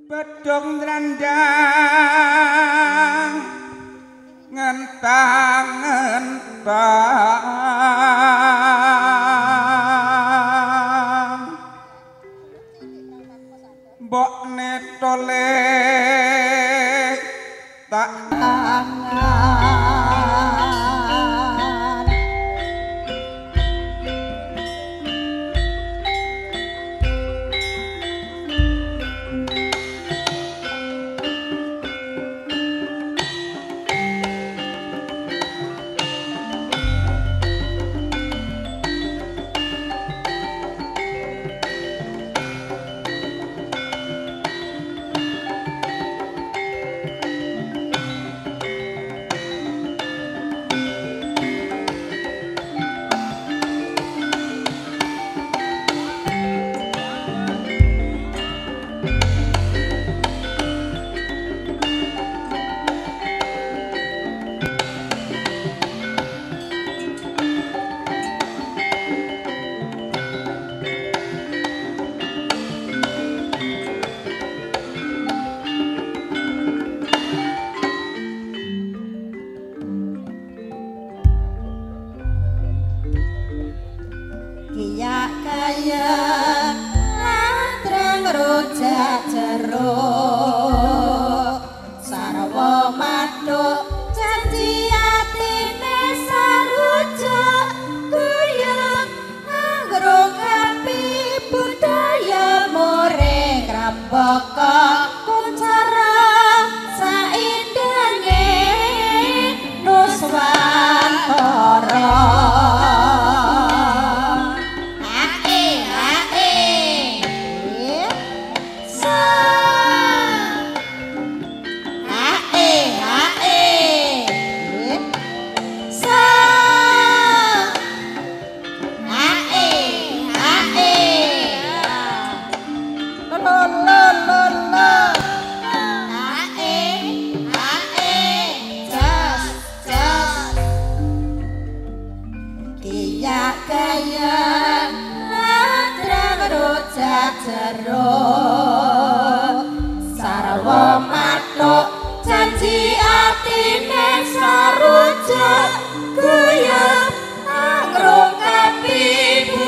Bedung randang ngentang mbok netole tak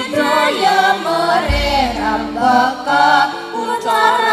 budaya mere rambaka ucara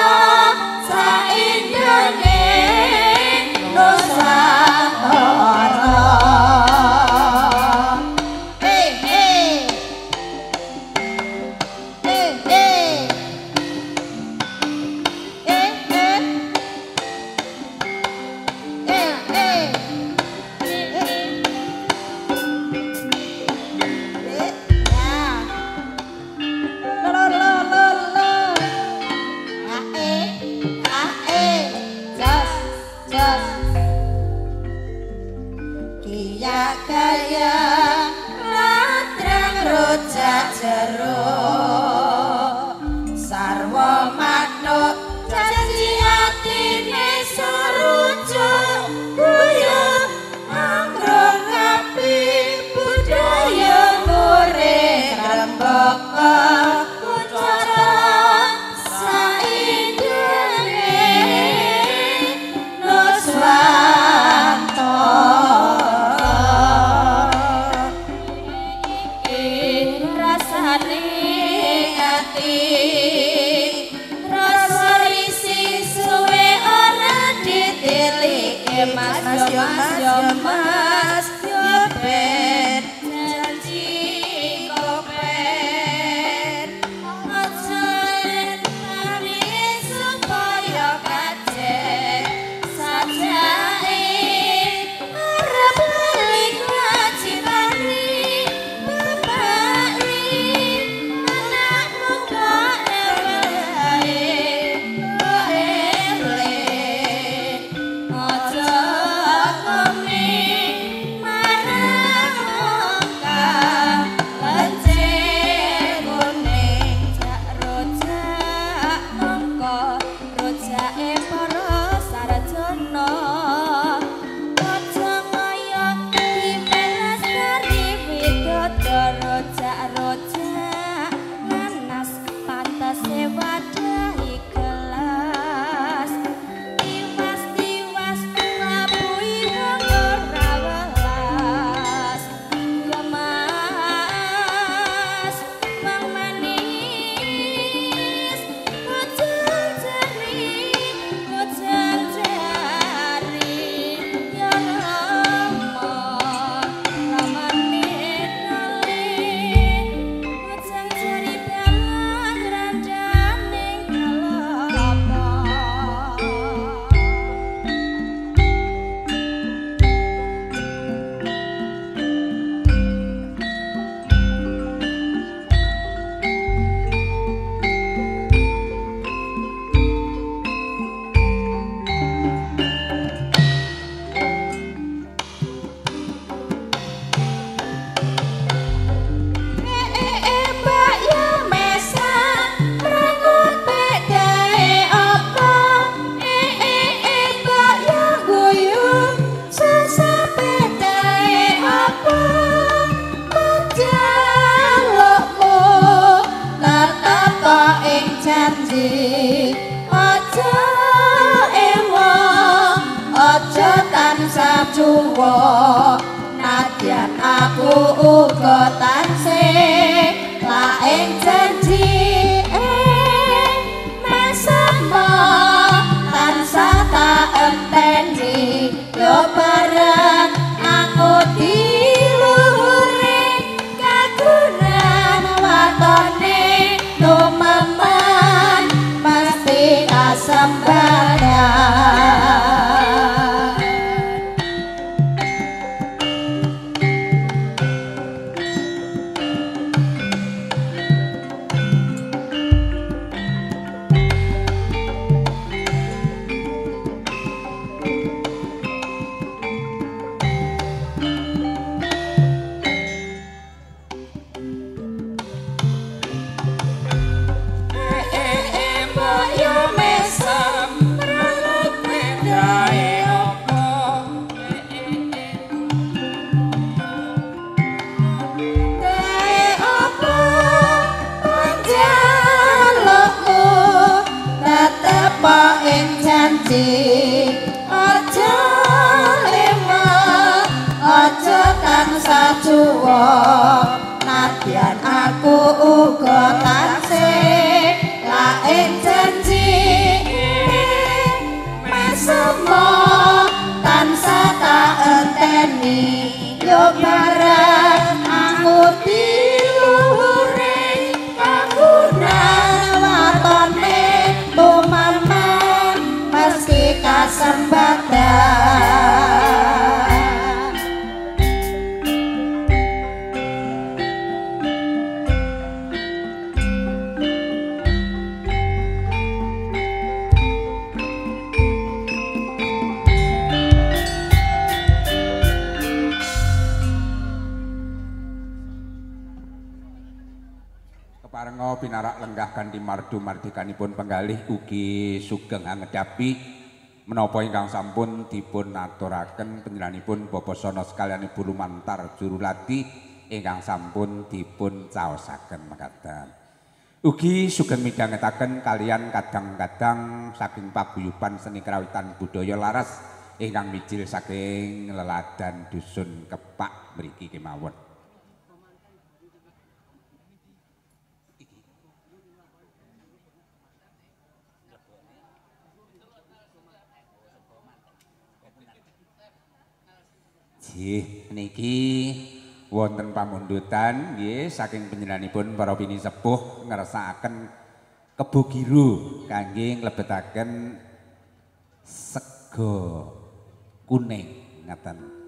sacuwa nadyan aku uga tansih laing janji mesemo tansah tak enteni yo bareng aku diluhuri kagunan watone lumemen mesti kasembadan. Aja lema aja tansah juwa nadyan aku uga tansih laing janji mesemo tansah tak enteni yo bareng aku diluhuri kagunan watone lumamen mesti kasembadan. Keparenga pinarak lenggah kanthi mardu mardikanipun penggalih ugi sugeng anggedapi menapa ingkang sampun dipun aturaken panjenenganipun Bapak Sono sekalian Ibu Lumantar Jurulati ingkang sampun dipun caosaken mekaten. Ugi sugeng midhangetaken kalian kadang-kadang saking paguyuban seni kerawitan budaya laras ingkang mijil saking leladan dusun Kepak mriki kemawon. Nggih, niki wonten pamundutan nggih saking panjenenganipun para bini sepuh ngersakaken kebo giru kangge nglebetaken sega kuning ngaten.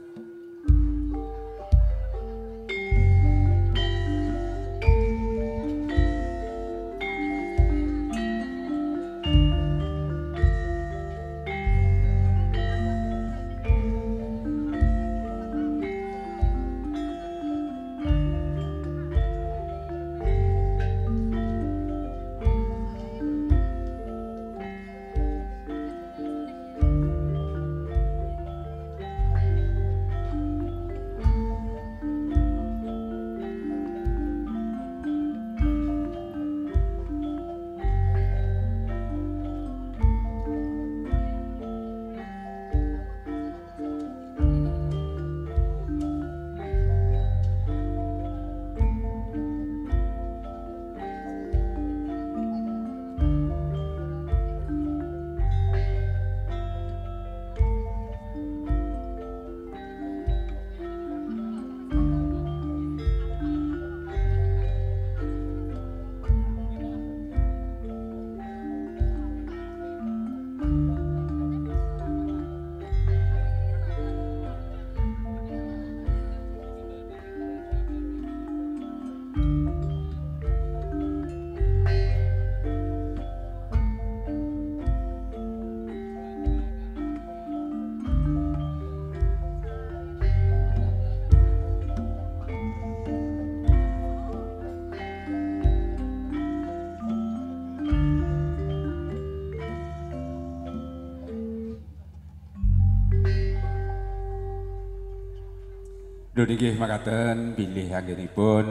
Nggih makaten bilih anggenipun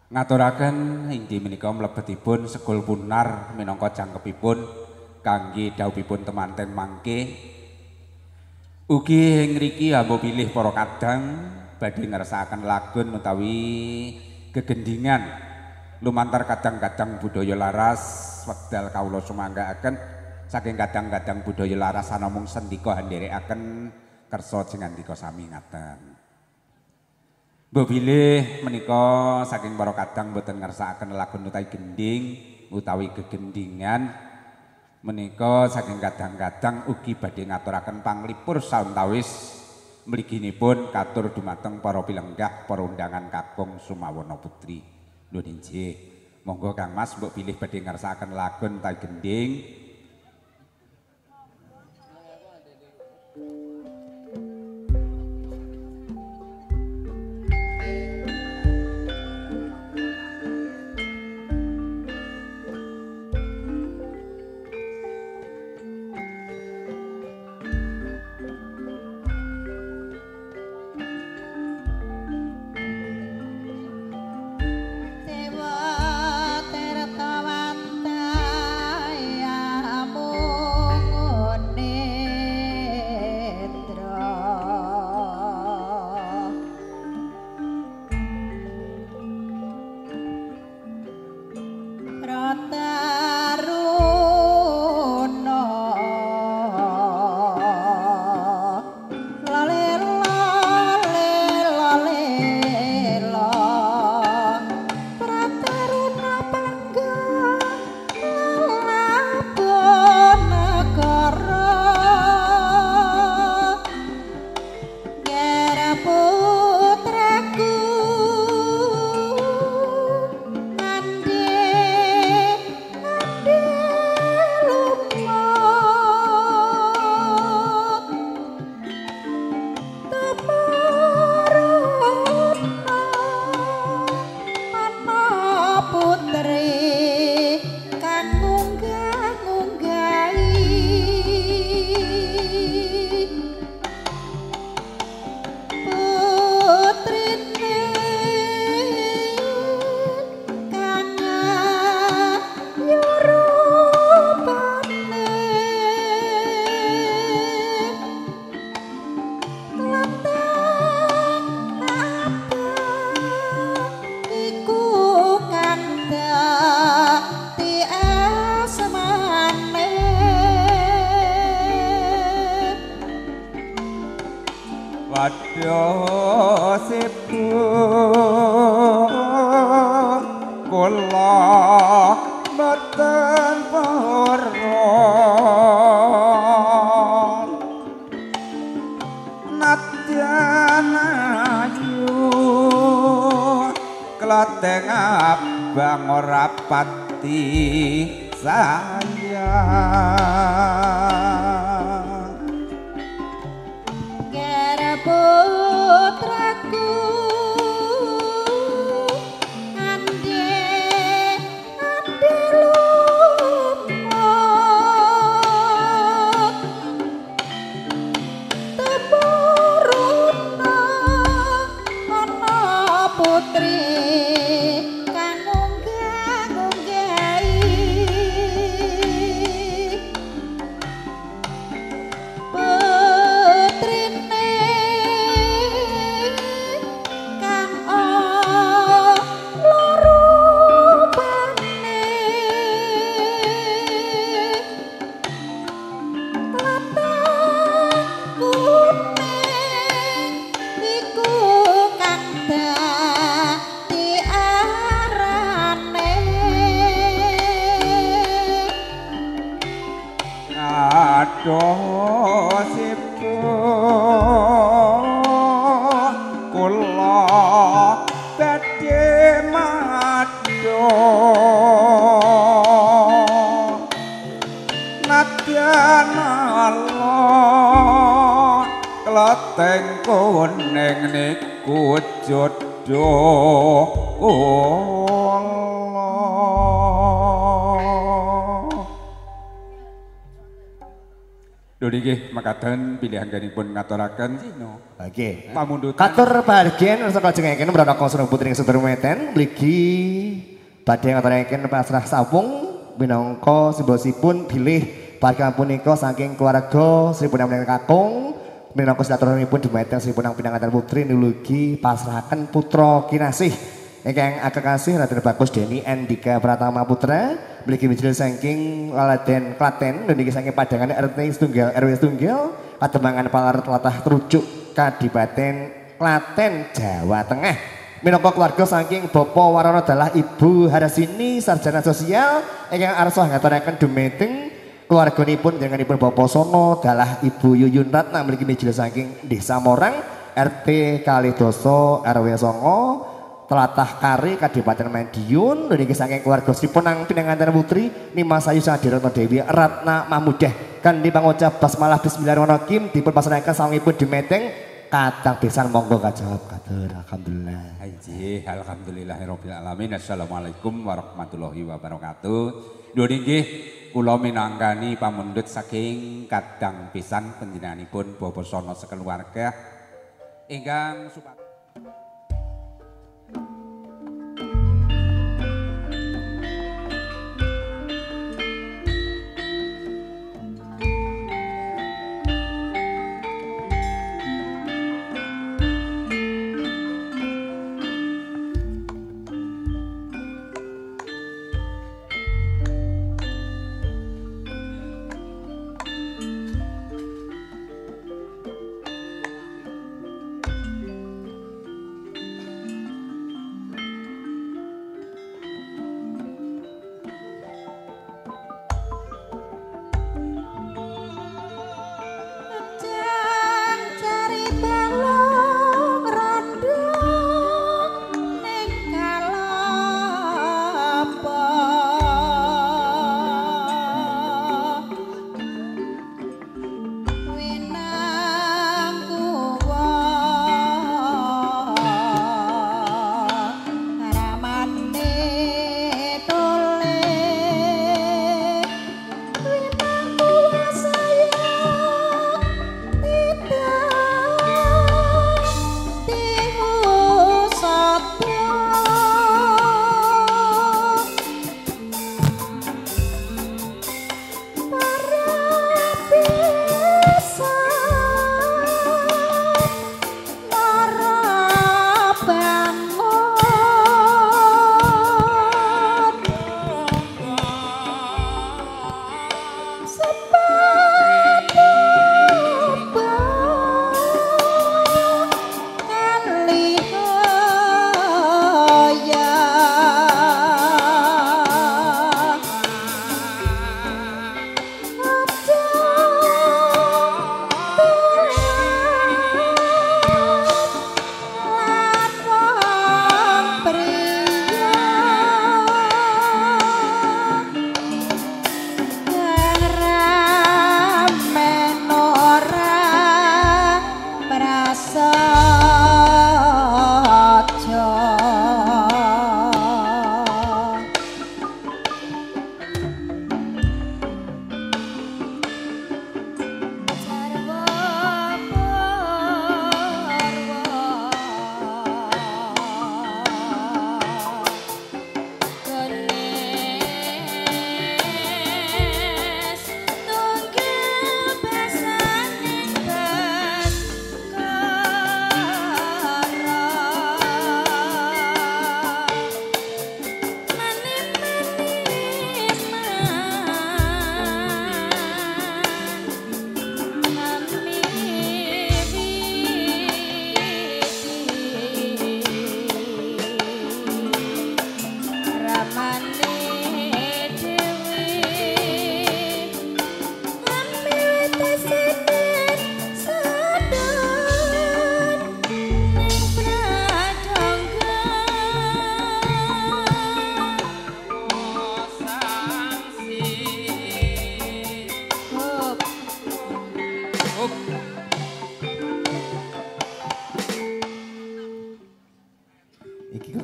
ngaturaken inggih menika mlebetipun sekul punar minangka jangkepipun kangge dawuhipun temanten mangke Ugi ngriki hamba pilih para kadang badhe ngersakaken lagun utawi gegendingan lumantar kadang-kadang budaya laras wekdal kawula sumanggaaken saking kadang-kadang budaya laras anamung sendika handherekaken kersa jengandika sami ngaten. Mbok bilih menika saking para kadang boten ngersakaken lagun utawi gending utawi gegendingan menika saking kadang-kadang ugi badhe ngaturaken panglipur sawetawis mliginipun katur dumateng para pilenggah para undangan kakung Sumawana Putri. Nuwun inggih. Monggo Kang Mas mbok bilih badhe ngersakaken lagun utawi gending. Nggih makaten pilihanipun ngaturaken nggih pamundutan katur bahagian saka jenengan Brana Kosong Putri Sedhermeten mligi badhe ngaturaken pasrah sampung minangka simbosipun bilih barang punika saking keluarga Sri Punameng Kakung minangka silaturahmipun dumateng sipun pinanganten putri nulugi pasrahaken putra kinasih ingkang akekasih Raden Bagus Deni Andika Pratama Putra mligi majelis saking Laladen Klaten niki saking padangan RT setunggal RW setunggal kademangan palar tlatah Trucuk Kadipaten Klaten Jawa Tengah minangka keluarga saking Bapak Warono dalah Ibu Harasini sarjana sosial ingkang arsa ngaturaken dumateng keluarganipun jenenganipun Bapak Sono dalah Ibu Yuyun Ratna mligi majelis saking Desa Morang RT Kalidoso RW Songo Tlatah Kari Kadipaten Madiun niki saking keluarga Sripunang pinanganten putri Nimas Ayu Sadirata Dewi Ratna Mahmudah kanthi pangucap basmalah bismillahirrahmanirrahim dipun pasrahken sawangipun dumateng kadang pisan monggo kajawab katur alhamdulillah. Haji alhamdulillahirabbil alamin. Assalamualaikum warahmatullahi wabarakatuh. Nuwun inggih kula minangkani pamundhut saking kadang pisan panjenenganipun Bapak Sono sekeluarga ingkang supados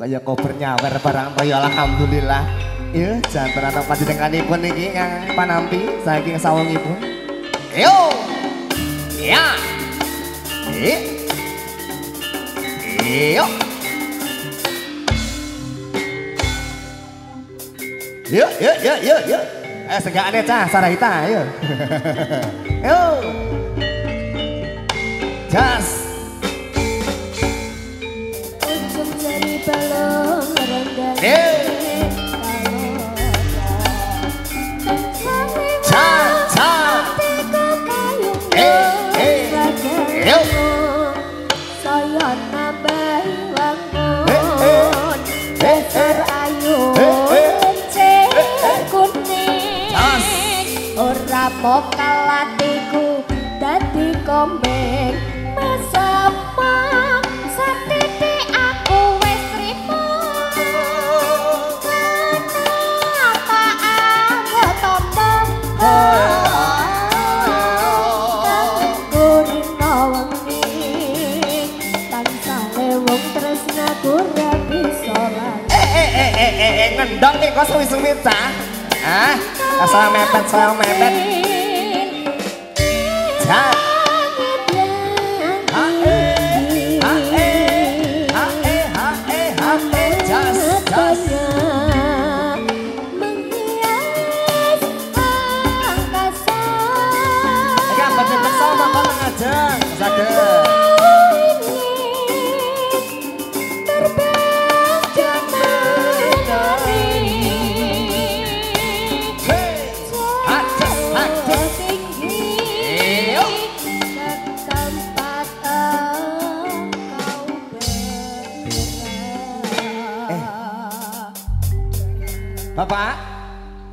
kaya kober nyawer barang toyo alhamdulillah. Ya janten anak panjenenganipun niki kang panampi saking sawungipun. Yo. Ya. Yo. Yo. Segakane cah Sarahita yo. Yo. jas. Ujung jari balong rendah. Saya nambahi wangun besar ayu kuning ora pokal atiku dadi kombeng mesapa satitik aku wis trimo kenapa aku tombo ngendong nih kok suwi-suwi cah. Ah, asal mepet saya mepet. Cah. Jas, jas. Menghias angkasa. Iki ambek bersama kok ngajeng. Saged. Bapak,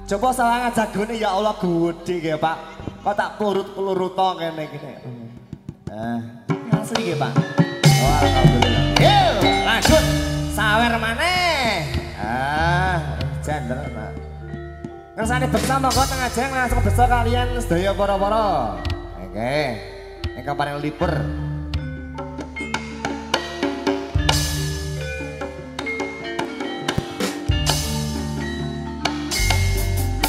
coba salah ngajak gue ya Allah gede ya Pak. Kok tak pelurut kene gini. Asli ya Pak. Oh alhamdulillah. Yuk lanjut, sawer maneh. Jandel Pak. Ngersane bersama kok tengah jeng langsung besok kalian sedaya para-para. Oke, ini kapan yang libur.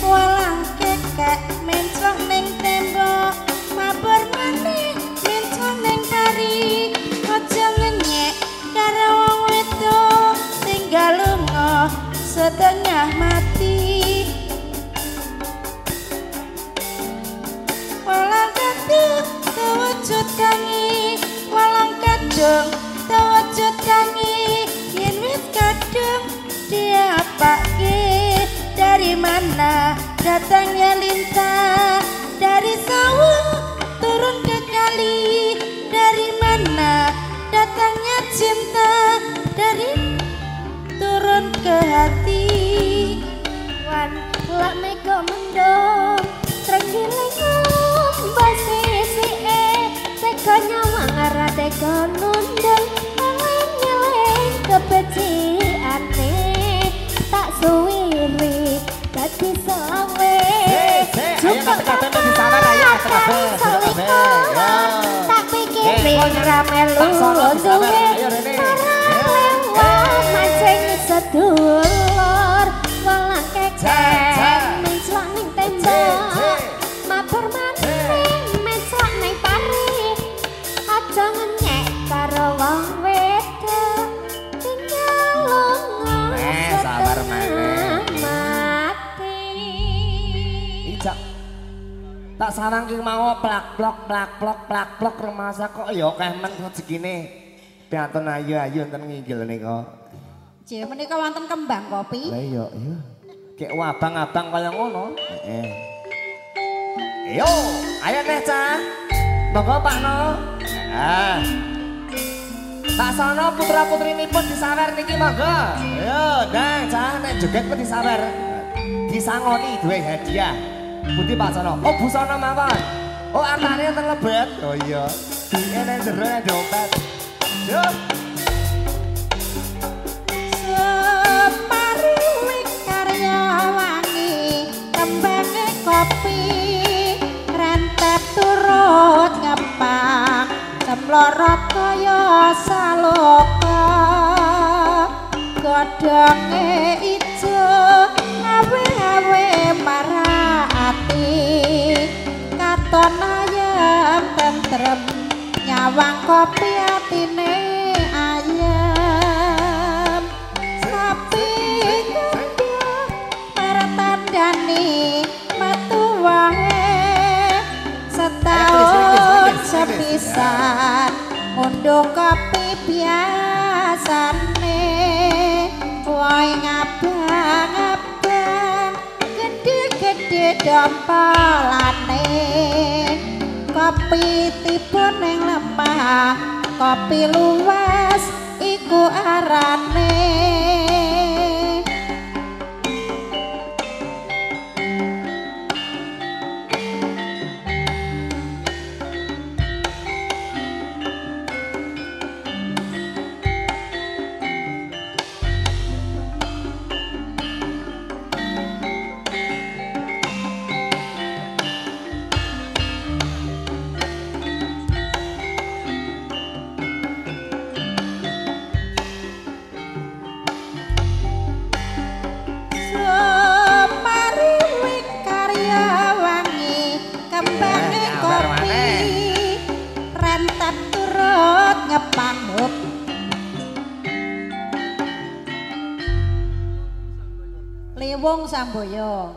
Walang kekek mencong ning tembok mabur maneh mencong ning kari aja ngenyek karo wong wedok tinggal lunga setengah mati walang kadung tewujud tangi walang kadung tewujud tangi yen wis kadung diapake dari mana datangnya lintah dari sawah turun ke kali dari mana datangnya cinta dari turun ke hati wan lak mega mendung terenggiling basi sie tega nyawang arah tega nundeng ngeleng kebeciane tak suwiri dadi selawe cukup tak pikirin ramelu duwe para mancing sedulur walang kekek menclok ning tembok mabur maning menclok ning pari aja ngenyek karo wong wedok tinggal lunga sabar maneh. Tak sarang ki mau plak-plok remasa kok ya akeh men rezekine. Piantun ayu-ayu enten nginggil nika. Cie menika wonten kembang kopi. Lah iya, iya. Kek abang-abang kaya ngono. Heeh. Yo, ayo neh Cah. Monggo Pakno. Tak sono putra-putrinipun disawer niki monggo. Yo, Dang Cah nek joget pun disawer. Disangoni duwe hadiah. Budi Pak Sono, oh busana mawon. Oh antane teng lebet. Oh iya. Ini jero nek dompet. Yo. Separi karya wangi kembangé kopi rentet turut ngepang semlorot kaya saloka godhonge ijo awe-awe marati katon ayam tentrem nyawang kopi atine ayam sapi kudu para tandani metu wae setahun sepisan Undung kopi biasane wae ngabang-abang gede-gede dompolane kopi tiba ning lemah kopi luwes iku arane ngepanguk Lewung Samboyo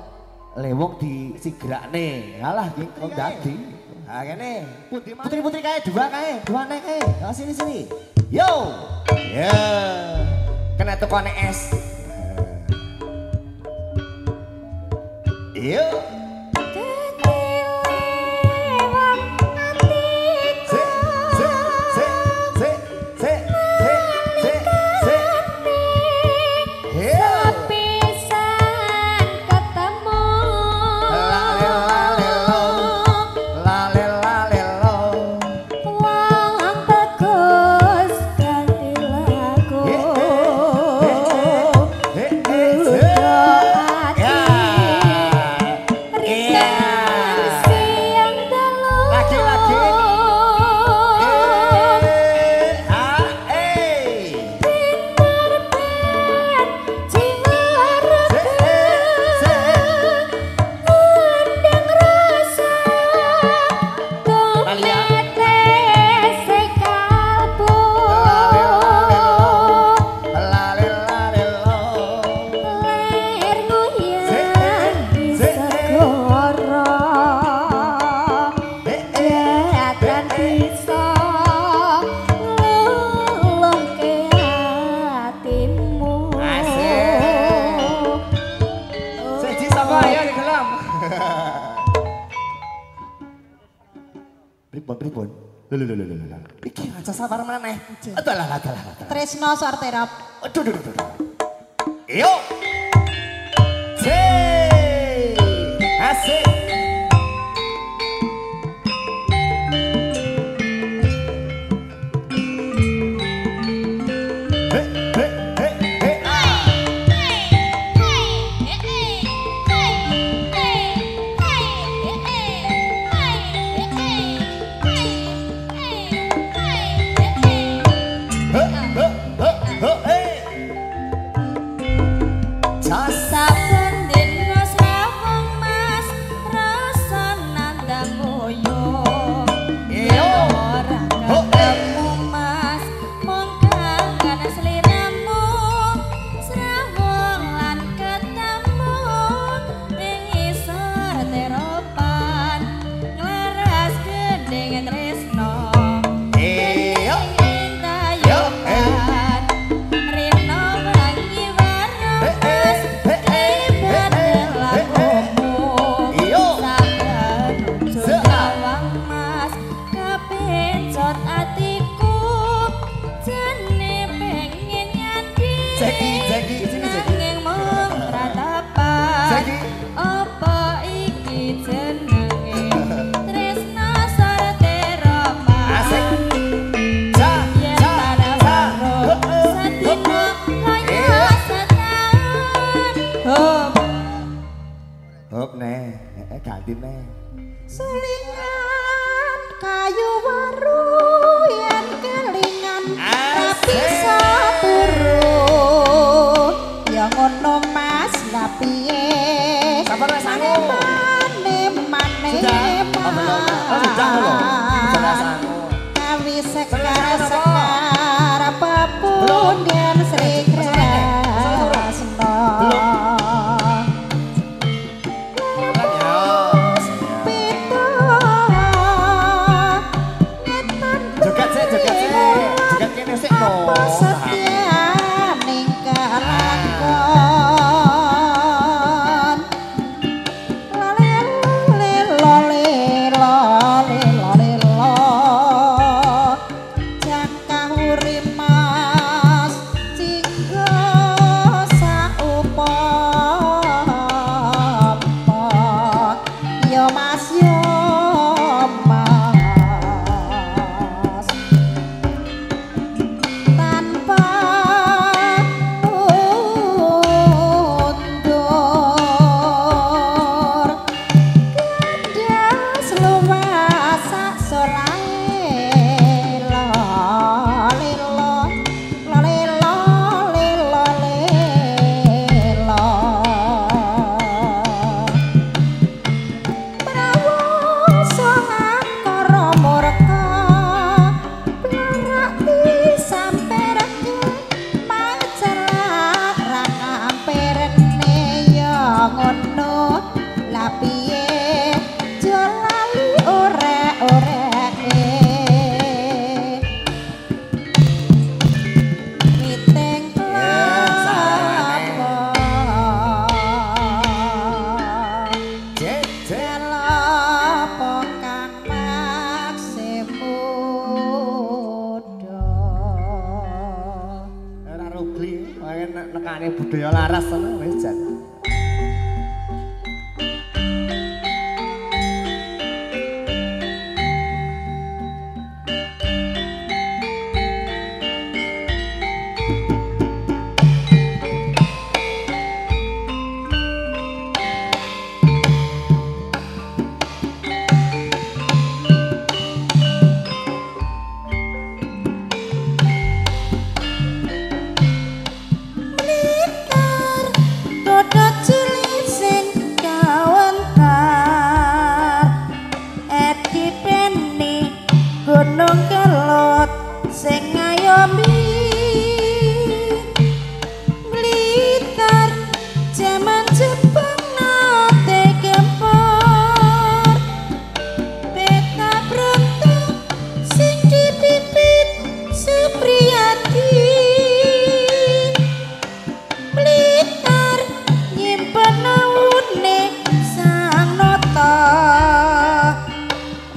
Lewung di sigrakne alah iki kok dadi ha kene putri-putri kae dua nek kae sini yo ya kena tukone es yo Pripun? Lho. Iki aja sabar maneh. Adalah. Tresno Sorterop. Aduh. Yo. Asik. Selingan kayu waru yang kelingan tapi saturu ya ngono mas lah piye mane kawi sekar pepundian Sri Kresna joget nekane budaya laras ngono wis jan.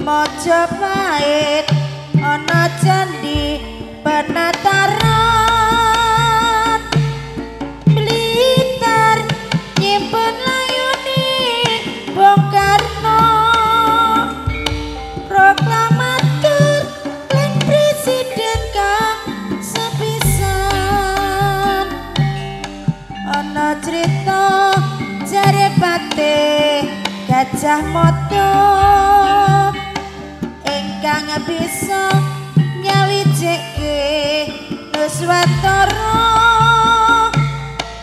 Majapahit ana candi penataran Blitar nyimpen layune Bung Karno proklamator lan presiden kang sepisan ana crita jarepate Gajah Mada kang bisa nyawijeke Nuswatara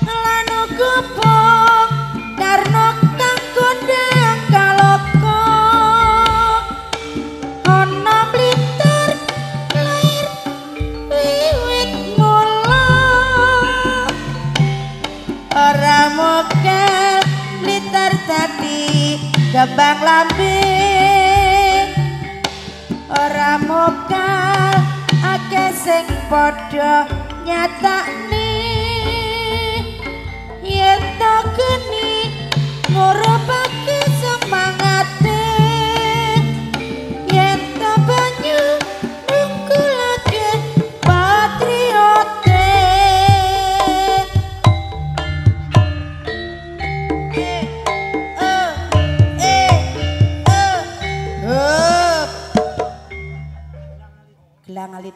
lan uga Bung Karno kang kondhang kaloka ana Blitar lair wiwit mula ora mokel Blitar dadi kembang lambing ora mokal akeh sing padha nyatakne yen to geni ngurupake semangate yen to banyu nungkulake patriote Gelang alit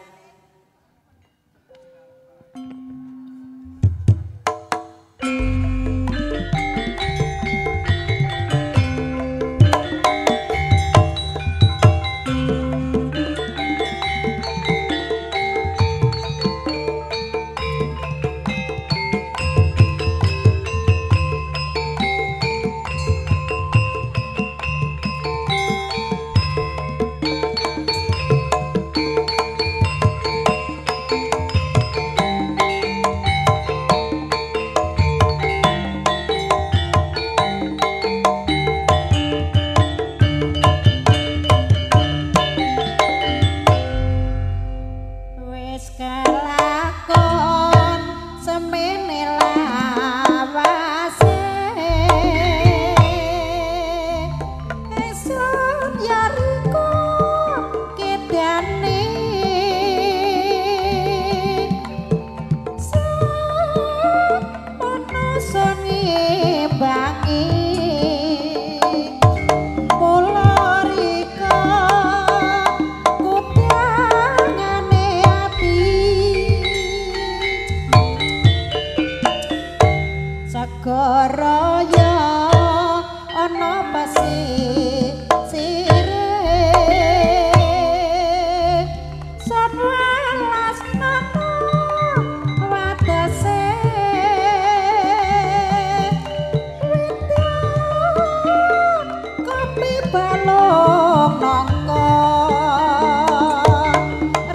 balung nangka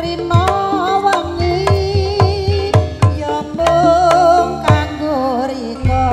rina wengi ya mung kanggo rika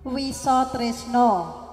Wisa Tresna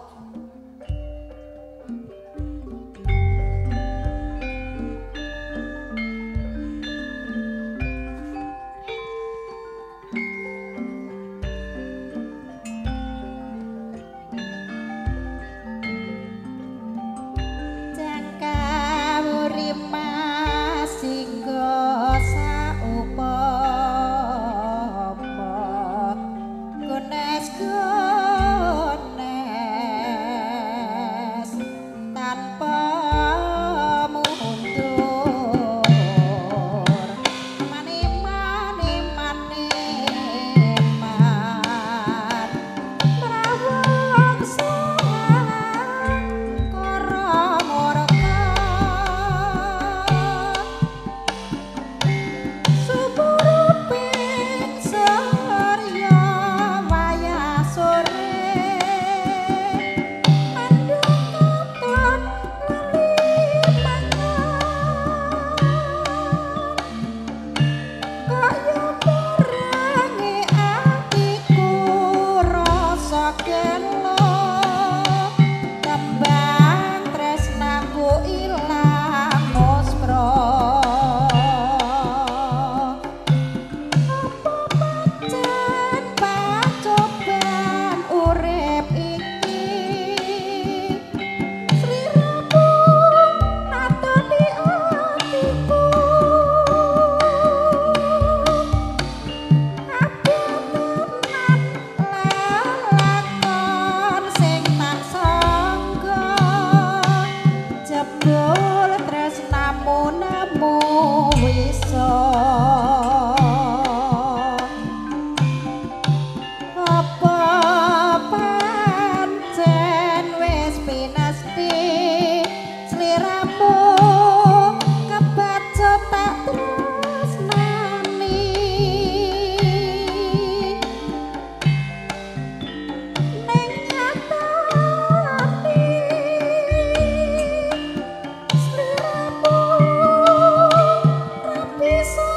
bisa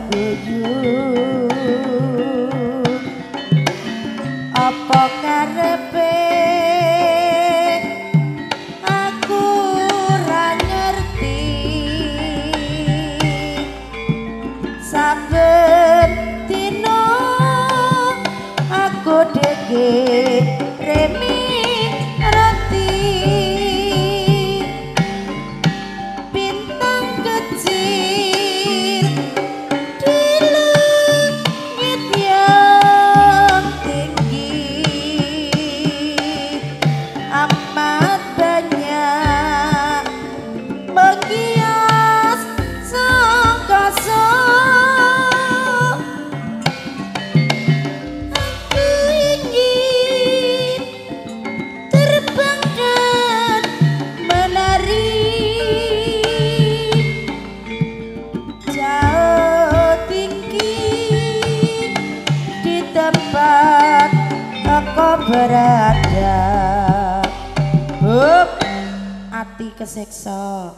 guyu apa karepe aku ra ngerti saben dina aku dege remi roti bintang kecil di langit yang tinggi amat banyak menghias angkasa. Aku ingin terbang dan menari jauh tinggi di tempat aku berada. Hup, ati kesiksa.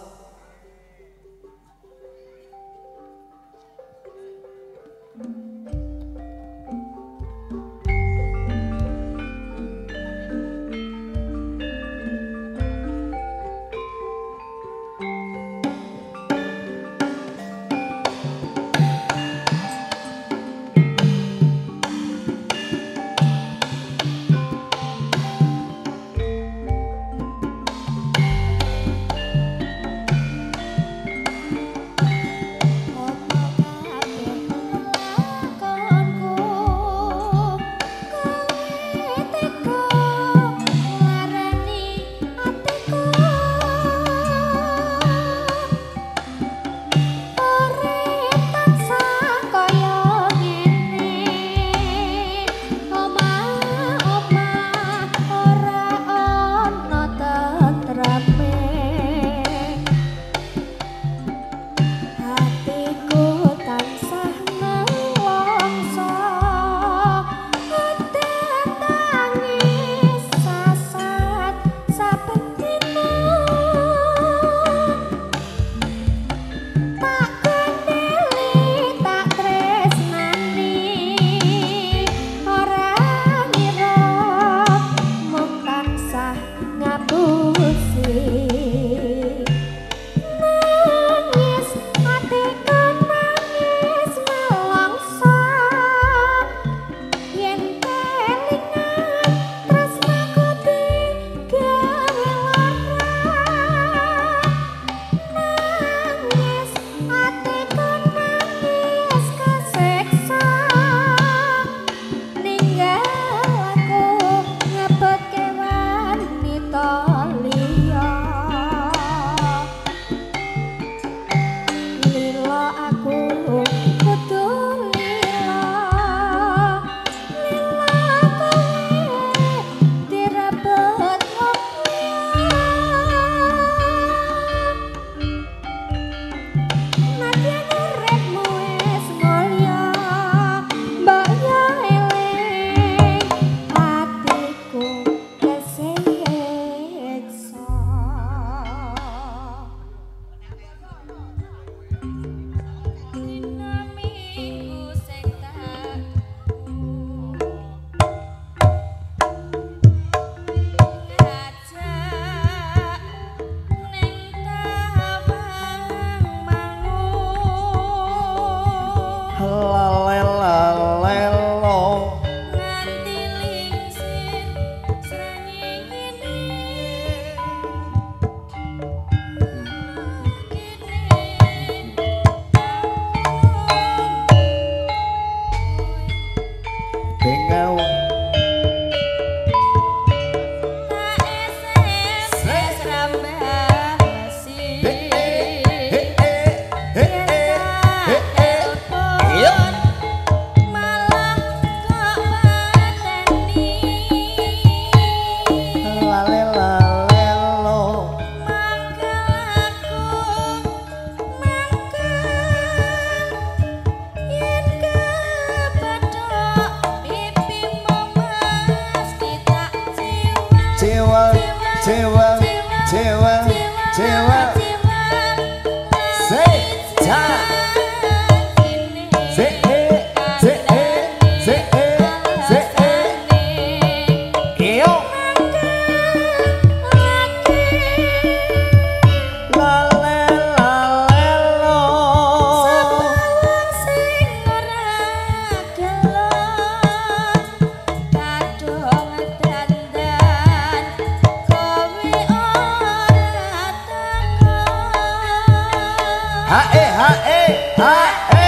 hae hae hae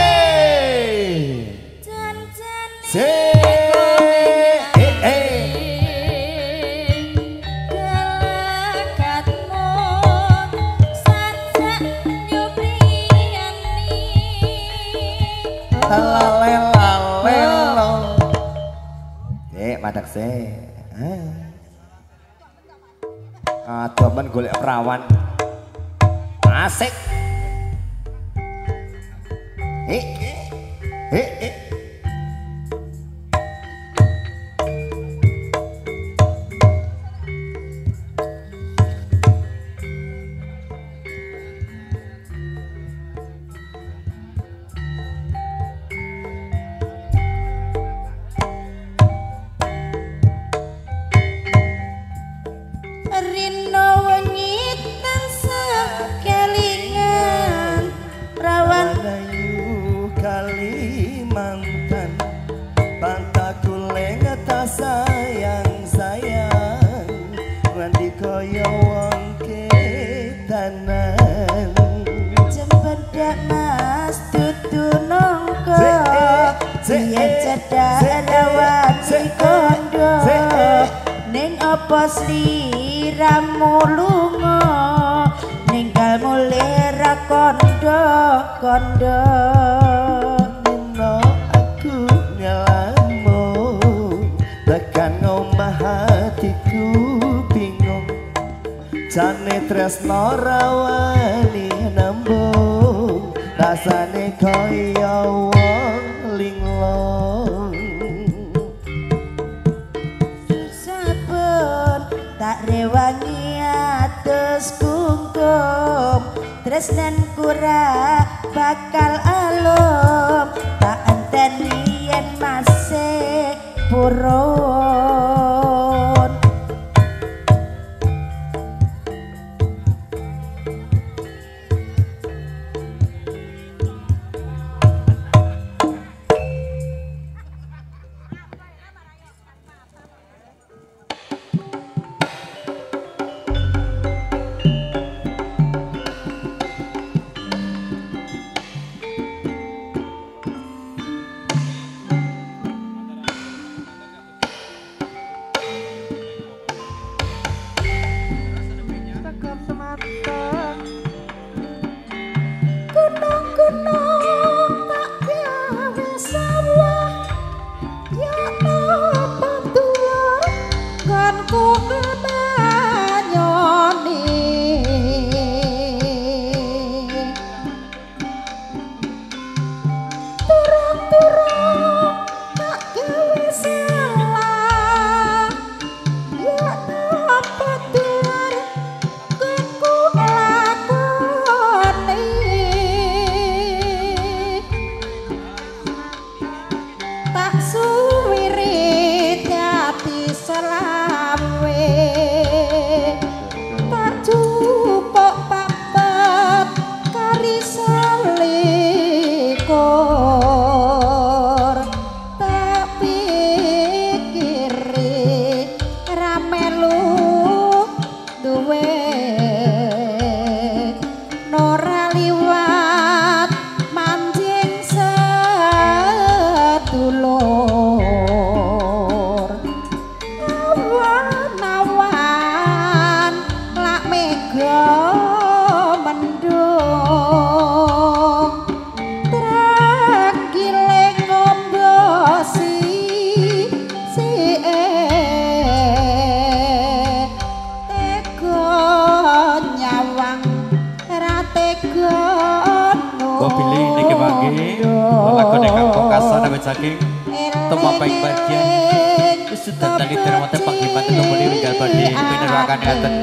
se madak se temen golek perawan asik sliramu lunga ninggal mulera kondo nino aku ngelamu tekan omah hatiku bingung jane tresno rawani nembung rasane kaya wong linglung tak rewangi atus kungkum tresnan kura bakal alum tak enteni yen masih purun saking tumpaping bagian sudah tali termata panggiman tumuli winggal badhe pinerakan ngaten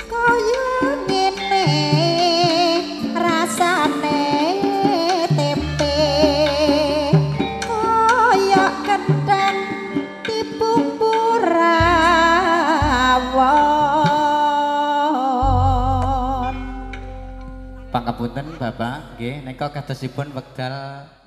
kaya ngene rasane tempe kaya kendang dibumbu rawon pangapunten Bapak nggih nika kadosipun wekdal